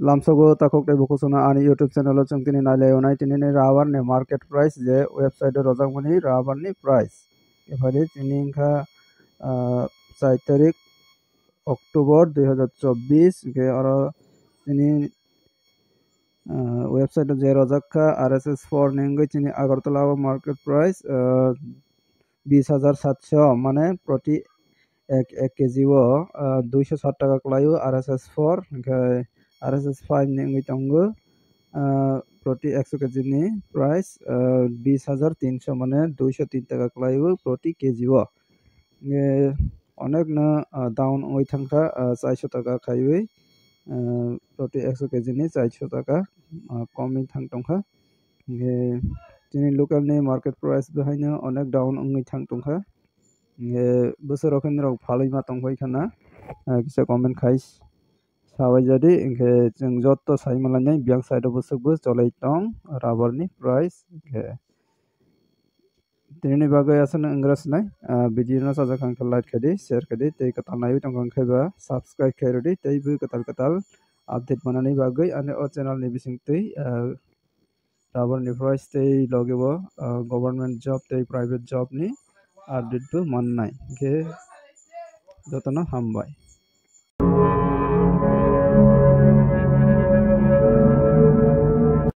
lamsogo takok te bokusona ani YouTube channel o chung tini naile onai tini ni rabar ni market price je website o rojak mani rabar ni price এবারে তিনি Inca 4 তারিখ October 2024 কে আরো তিনি website যে রজাক্কা RSS4 নেঙ্গই তিনি Agartala market price 20,700 মানে প্রতি এক কেজি ও 260 টাকা কলাইও RSS4 RSS5 নেঙ্গই তঙ্গ প্রতি 100 কেজি নি প্রাইস 20,300 মানে 203 টাকা কলাইও প্রতি কেজি ও অনেক না ডাউন ওই থাকা 400 টাকা খাইবে প্রতি 100 কেজি নি 400 টাকা কমই থাং টংখা তিনি লোকাল নি মার্কেট প্রাইস বেহাইনো অনেক ডাউন ওই থাং টংখা बोसोर रखन फालई मा तंबाय खाना किसा कमेंट खाइस साबाय जादि इनके जों जत्त साइमालानै बियां साइड बोसोकबो चलै तंग राबर नि प्राइस तिनि बागै आसन इंग्रेस नाय वीडियो न साजा खांख लाइक खदि शेयर खदि तै कथा नाय तंग खैबा सब्सक्राइब खैरदि तै बु कताल कताल अपडेट बनानै बागै आने ओ चैनल नि बिसिं तै राबर नि प्राइस तै लगेबो गवर्नमेंट जॉब तै प्राइवेट जॉब नि update tu man nai ke jotona hambai